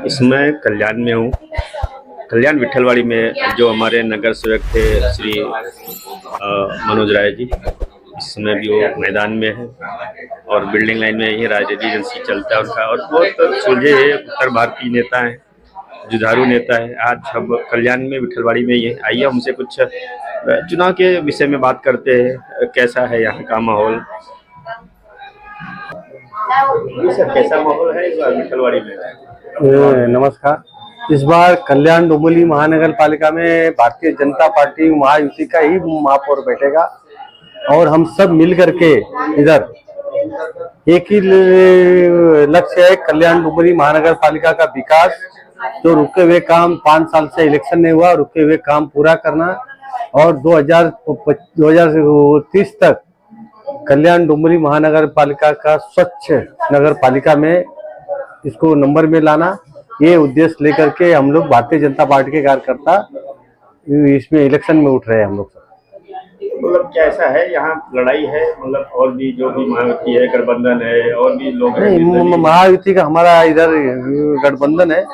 इसमें कल्याण में हूँ। कल्याण विठलवाड़ी में जो हमारे नगर सेवक थे श्री मनोज राय जी, इस समय भी वो मैदान में है और बिल्डिंग लाइन में ही राजनीति एजेंसी चलता है उनका, और बहुत सुलझे उत्तर भारतीय नेता हैं, जुझारू नेता है। आज हम कल्याण में विठलवाड़ी में ये आइए हमसे कुछ चुनाव के विषय में बात करते हैं। कैसा है यहाँ का माहौल? सर, कैसा माहौल है इस बार विठलवाड़ी में? नमस्कार। इस बार कल्याण डोंबिवली महानगर पालिका में भारतीय जनता पार्टी महायुति का ही महापौर बैठेगा और हम सब मिल करके इधर एक ही लक्ष्य है, कल्याण डोंबिवली महानगर पालिका का विकास। जो रुके हुए काम 5 साल से इलेक्शन नहीं हुआ, रुके हुए काम पूरा करना और 2030 तक कल्याण डोंबिवली महानगर पालिका का स्वच्छ नगर पालिका में इसको नंबर में लाना, ये उद्देश्य लेकर के हम लोग भारतीय जनता पार्टी के कार्यकर्ता इसमें इलेक्शन में उठ रहे हैं। हम लोग मतलब कैसा है यहाँ लड़ाई है, मतलब और भी जो भी महायुति है, गठबंधन है और भी लोग हैं? महायुति का हमारा इधर गठबंधन है,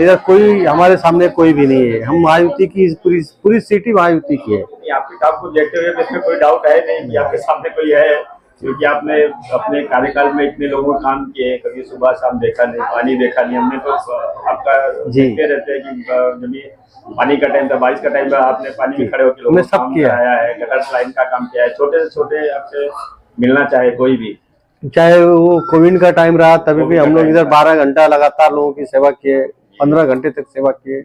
इधर कोई हमारे सामने कोई भी नहीं है। हम महायुति की पूरी सीट ही महायुति की है। आपके काम को देखते हुए इसमें कोई डाउट है नहीं कि आपके सामने कोई है, क्योंकि आपने अपने कार्यकाल में इतने लोगों का काम किए, कभी सुबह शाम देखा नहीं, पानी देखा नहीं। हमने तो आपका देखते रहते हैं कि जब भी पानी का टाइम था, बारिश का टाइम था, आपने पानी में खड़े होकर लोगों को काम कराया है, गटर लाइन का काम किया है। छोटे से छोटे आपसे मिलना चाहे कोई भी, चाहे वो कोविड का टाइम रहा तभी भी हम लोग इधर 12 घंटा लगातार लोगों की सेवा किए, 15 घंटे तक सेवा किए।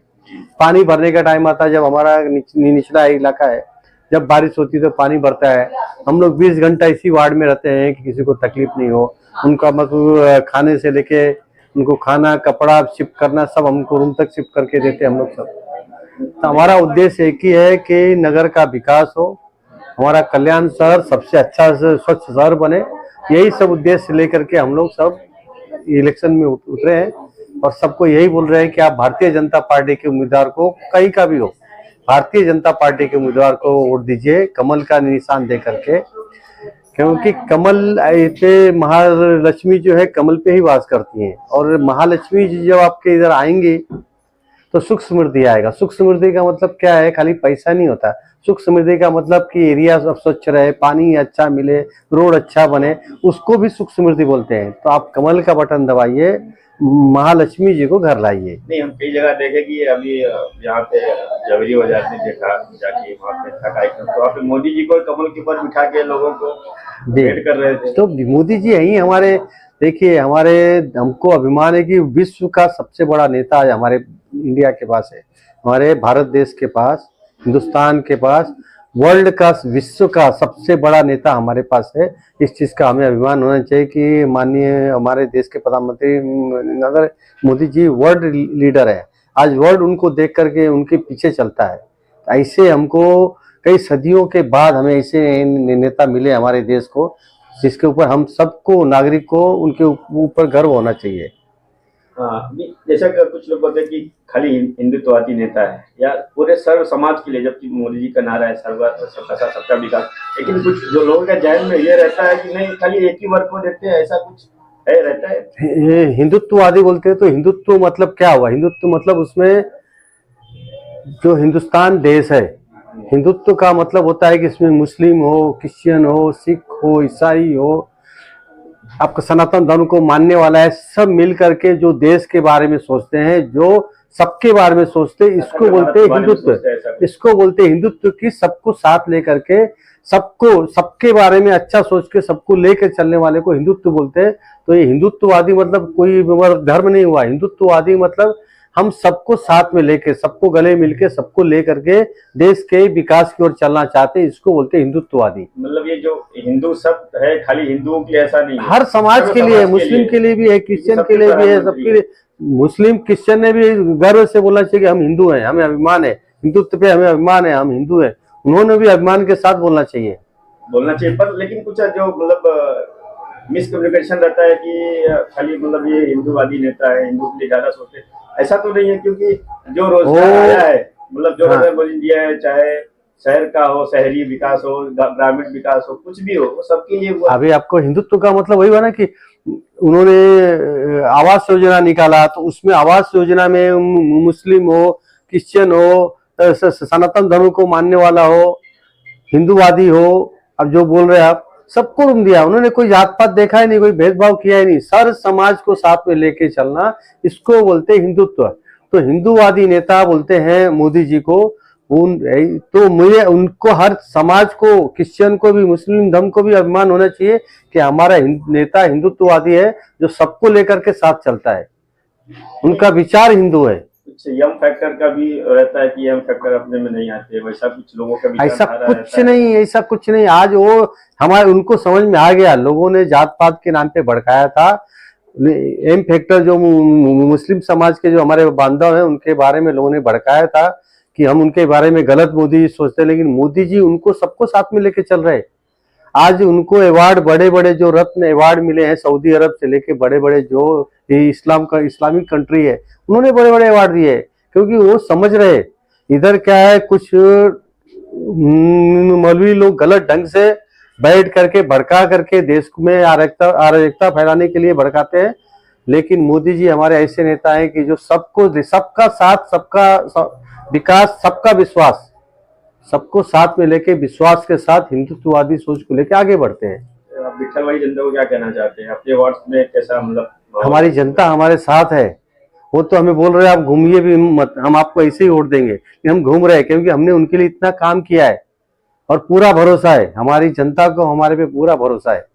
पानी भरने का टाइम आता है, जब हमारा निचला इलाका है, जब बारिश होती है तो पानी भरता है, हम लोग 20 घंटा इसी वार्ड में रहते हैं कि किसी को तकलीफ नहीं हो। उनका मतलब खाने से लेके उनको खाना, कपड़ा शिफ्ट करना, सब हमको रूम तक शिफ्ट करके देते हैं हम लोग सब। तो हमारा उद्देश्य एक ही है कि नगर का विकास हो, हमारा कल्याण शहर सबसे अच्छा स्वच्छ शहर बने। यही सब उद्देश्य लेकर के हम लोग सब इलेक्शन में उतरे हैं और सबको यही बोल रहे हैं कि आप भारतीय जनता पार्टी के उम्मीदवार को, कहीं का भी हो, भारतीय जनता पार्टी के उम्मीदवार को वोट दीजिए, कमल का निशान दे करके, क्योंकि कमल पे महालक्ष्मी जो है कमल पे ही वास करती हैं और महालक्ष्मी जब आपके इधर आएंगी तो सुख समृद्धि आएगा। सुख समृद्धि का मतलब क्या है? खाली पैसा नहीं होता। सुख समृद्धि का मतलब कि एरिया सब स्वच्छ रहे, पानी अच्छा मिले, रोड अच्छा बने, उसको भी सुख समृद्धि बोलते हैं। तो आप कमल का बटन दबाइए, महालक्ष्मी जी को घर लाइए। नहीं, हम कई जगह देखे कि अभी यहाँ पे जवेरी बाजार में देखा जाके वहाँ पे था कार्यक्रम, तो आप मोदी जी को कमल के ऊपर बिठा के लोगों को भेंट कर रहे थे। तो मोदी जी यही हमारे, देखिए हमारे, हमको अभिमान है कि विश्व का सबसे बड़ा नेता आज हमारे इंडिया के पास है, हमारे भारत देश के पास, हिंदुस्तान के पास, वर्ल्ड का, विश्व का सबसे बड़ा नेता हमारे पास है। इस चीज का हमें अभिमान होना चाहिए कि माननीय हमारे देश के प्रधानमंत्री नरेंद्र मोदी जी वर्ल्ड लीडर है। आज वर्ल्ड उनको देख करके उनके पीछे चलता है। ऐसे हमको कई सदियों के बाद हमें ऐसे नेता मिले हमारे देश को, जिसके ऊपर हम सबको, नागरिक को, उनके ऊपर गर्व होना चाहिए। हाँ, जैसा कि कुछ लोग बोलते हैं कि खाली हिंदुत्ववादी नेता है या पूरे सर्व समाज के लिए, जबकि मोदी जी का नारा है सबका साथ सबका विकास, लेकिन कुछ जो लोगों के जहन में ये रहता है कि नहीं खाली एक ही वर्ग को देखते हैं, ऐसा कुछ है रहता है। ये हिंदुत्ववादी बोलते हैं, तो हिंदुत्व मतलब क्या हुआ? हिंदुत्व मतलब उसमें जो हिंदुस्तान देश है, हिंदुत्व का मतलब होता है कि इसमें मुस्लिम हो, क्रिश्चियन हो, सिख हो, ईसाई हो, आपका सनातन धर्म को मानने वाला है, सब मिल करके जो देश के बारे में सोचते हैं, जो सबके बारे में सोचते हैं, इसको बोलते हैं हिंदुत्व। इसको बोलते हैं हिंदुत्व की सबको साथ लेकर के, सबको, सबके बारे में अच्छा सोच के सबको लेकर चलने वाले को हिंदुत्व बोलते हैं। तो ये हिंदुत्ववादी मतलब कोई धर्म नहीं हुआ। हिंदुत्ववादी मतलब हम सबको साथ में लेके, सबको गले मिलके, सबको लेकर के देश के विकास की ओर चलना चाहते हैं, इसको बोलते हैं हिंदुत्ववादी। मतलब ये जो हिंदू शब्द है खाली हिंदुओं के लिए ऐसा नहीं है, हर समाज के लिए, मुस्लिम के लिए भी है, क्रिश्चियन के लिए भी है, सबके लिए। मुस्लिम क्रिश्चियन ने भी गर्व से बोलना चाहिए कि हम हिंदू हैं, हमें अभिमान है, हिंदुत्व पे हमें अभिमान है, हम हिंदू हैं। उन्होंने भी अभिमान के साथ बोलना चाहिए पर लेकिन कुछ जो मतलब मिसकम्युनिकेशन रहता है कि खाली मतलब ये हिंदूवादी नेता है, हिंदू के लिए ज्यादा सोचते, ऐसा तो नहीं है। क्योंकि जो रोजगार आया है, मतलब जो रोजगार दिया है, चाहे शहर का हो, शहरी विकास हो, ग्रामीण विकास हो, कुछ भी हो, वो सबके लिए हुआ। अभी आपको हिंदुत्व का मतलब वही हुआ ना कि उन्होंने आवास योजना निकाला, तो उसमें आवास योजना में मुस्लिम हो, क्रिश्चियन हो, सनातन धर्म को मानने वाला हो, हिंदूवादी हो, अब जो बोल रहे हैं आप, सबको रूम दिया उन्होंने। कोई जात पात देखा ही नहीं, कोई भेदभाव किया ही नहीं, सर समाज को साथ में लेके चलना, इसको बोलते हैं हिंदुत्व। तो हिंदूवादी नेता बोलते हैं मोदी जी को, उन तो मुझे उनको, हर समाज को, क्रिश्चियन को भी, मुस्लिम धर्म को भी अभिमान होना चाहिए कि हमारा नेता हिंदुत्ववादी है, जो सबको लेकर के साथ चलता है, उनका विचार हिंदू है। कुछ यम फैक्टर का भी रहता है कि यम फैक्टर अपने में नहीं आते, वैसा कुछ लोगों का ऐसा विचारधारा कुछ रहता है। नहीं, ऐसा कुछ नहीं। आज वो हमारे, उनको समझ में आ गया, लोगों ने जात पात के नाम पे भड़काया था। एम फैक्टर जो मुस्लिम समाज के जो हमारे बांधव हैं, उनके बारे में लोगों ने भड़काया था कि हम उनके बारे में गलत मोदी जी सोचते हैं, लेकिन मोदी जी उनको सबको साथ में लेके चल रहे हैं। आज उनको अवार्ड, बड़े बड़े जो रत्न अवार्ड मिले हैं, सऊदी अरब से लेके बड़े बड़े जो इस्लामिक कंट्री है, उन्होंने बड़े बड़े अवार्ड दिए हैं, क्योंकि वो समझ रहे इधर क्या है, कुछ मौलवी लोग गलत ढंग से बैठ करके भड़का करके देश में अराजकता फैलाने के लिए भड़काते हैं। लेकिन मोदी जी हमारे ऐसे नेता हैं कि जो सबको, सबका साथ, सबका विकास, सबका विश्वास, सबको साथ में लेके विश्वास के साथ हिंदुत्ववादी सोच को लेके आगे बढ़ते हैं। आप विट्ठलवाड़ी जनता को क्या कहना चाहते हैं? अपने वार्ड में कैसा मतलब हमारी जनता हमारे साथ है। वो तो हमें बोल रहे हैं आप घूमिए भी मत, हम आपको ऐसे ही वोट देंगे, कि हम घूम रहे हैं क्योंकि हमने उनके लिए इतना काम किया है और पूरा भरोसा है, हमारी जनता को हमारे पे पूरा भरोसा है।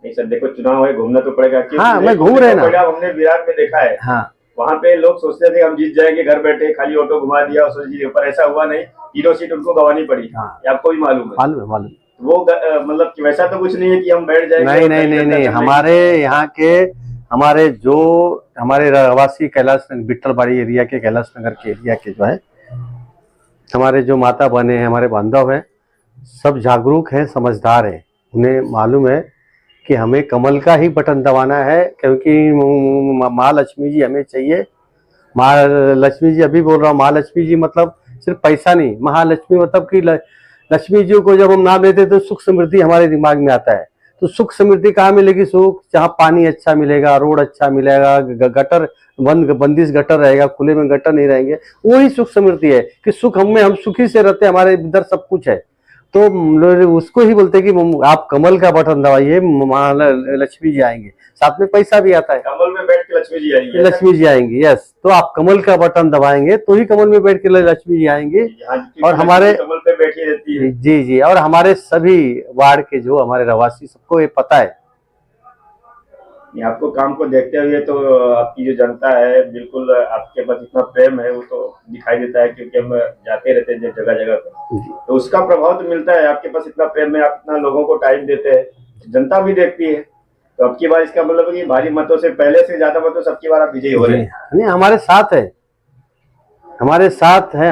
नहीं सर, देखो चुनाव है, घूमना तो पड़ेगा। हाँ, मैं घूम रहे ना। हमने विराट में देखा है, हाँ, वहाँ पे लोग सोचते थे हम जीत जाएंगे, घर बैठे खाली ऑटो घुमा दिया और सोच लिए, पर ऐसा हुआ नहीं, 3 सीट उनको गंवानी पड़ी। हाँ, ये आपको भी मालूम है? मालूम। वो मतलब कि वैसा तो कुछ नहीं है कि हम बैठ जाएंगे। नहीं, हमारे यहाँ के, हमारे रहवासी कैलाश नगर, विट्ठलवाड़ी एरिया के, कैलाश नगर के एरिया के जो है, हमारे जो माता बहने हैं, हमारे बांधव हैं, सब जागरूक हैं, समझदार हैं। उन्हें मालूम है कि हमें कमल का ही बटन दबाना है, क्योंकि महालक्ष्मी जी हमें चाहिए। महालक्ष्मी जी, अभी बोल रहा हूँ, महालक्ष्मी जी मतलब सिर्फ पैसा नहीं, महालक्ष्मी मतलब कि लक्ष्मी जी को जब हम नाम लेते तो सुख समृद्धि हमारे दिमाग में आता है। तो सुख समृद्धि कहाँ मिलेगी? सुख जहाँ पानी अच्छा मिलेगा, रोड अच्छा मिलेगा, गटर बंदिश गटर रहेगा, खुले में गटर नहीं रहेंगे, वही सुख समृद्धि है। कि सुख हम सुखी से रहते, हमारे इधर सब कुछ है। तो उसको ही बोलते हैं कि आप कमल का बटन दबाइए, लक्ष्मी जी आएंगे, साथ में पैसा भी आता है। कमल में बैठ के लक्ष्मी जी आएंगी। लक्ष्मी जी आएंगी, यस। तो आप कमल का बटन दबाएंगे तो ही कमल में बैठ के लक्ष्मी जी आएंगी। और हमारे कमल पे बैठी रहती है। जी, और हमारे सभी वार्ड के जो हमारे रहवासी, सबको ये पता है। आपको काम को देखते हुए तो आपकी जो जनता है, बिल्कुल आपके पास इतना प्रेम है, वो तो दिखाई देता है, क्योंकि हम जाते रहते हैं जगह जगह पे, तो उसका प्रभाव तो मिलता है। आपके पास इतना प्रेम है, आप इतना लोगों को टाइम देते हैं, जनता भी देखती है। तो अब की बार इसका मतलब है कि भारी मतों से, पहले से ज्यादा मतों से अब की बार आप विजयी हो रहे हैं। नहीं, हमारे साथ है,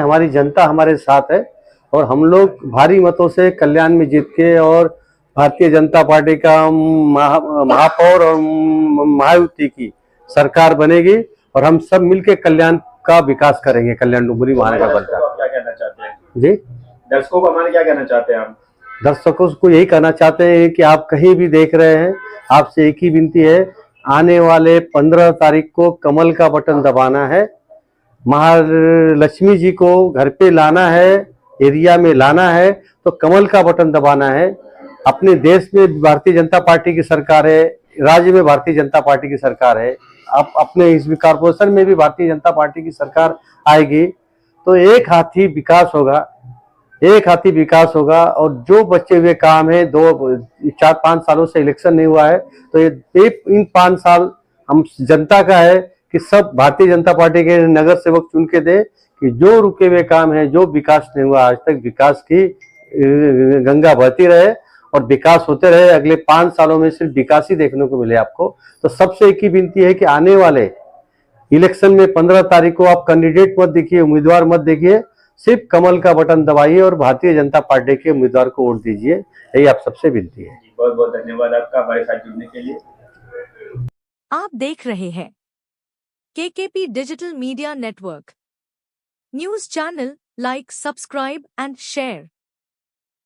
हमारी जनता हमारे साथ है, और हम लोग भारी मतों से कल्याण में जीत के, और भारतीय जनता पार्टी का महापौर और महायुति की सरकार बनेगी, और हम सब मिलके कल्याण का विकास करेंगे, कल्याण डुमरी महानगर बन कर। क्या कहना चाहते हैं जी, दर्शकों को हमारे क्या कहना चाहते हैं आप? दर्शकों को यही कहना चाहते हैं कि आप कहीं भी देख रहे हैं, आपसे एक ही विनती है, आने वाले 15 तारीख को कमल का बटन दबाना है, महालक्ष्मी जी को घर पे लाना है, एरिया में लाना है, तो कमल का बटन दबाना है। अपने देश में भारतीय जनता पार्टी की सरकार है, राज्य में भारतीय जनता पार्टी की सरकार है, आप अपने इस कॉर्पोरेशन में भी भारतीय जनता पार्टी की सरकार आएगी, तो एक हाथी विकास होगा। और जो बचे हुए काम है, 4-5 सालों से इलेक्शन नहीं हुआ है, तो ये इन 5 साल हम जनता का है कि सब भारतीय जनता पार्टी के नगर सेवक चुन के दे, कि जो रुके हुए काम है, जो विकास नहीं हुआ आज तक, विकास की गंगा बहती रहे और विकास होते रहे। अगले 5 सालों में सिर्फ विकास ही देखने को मिले आपको। तो सबसे एक ही विनती है कि आने वाले इलेक्शन में 15 तारीख को आप कैंडिडेट मत देखिए, उम्मीदवार मत देखिए, सिर्फ कमल का बटन दबाइए और भारतीय जनता पार्टी के उम्मीदवार को वोट दीजिए। यही आप सबसे विनती है। बहुत बहुत धन्यवाद आपका हमारे साथ जुड़ने के लिए। आप देख रहे हैं KKP digital media network news channel. Like, subscribe and share.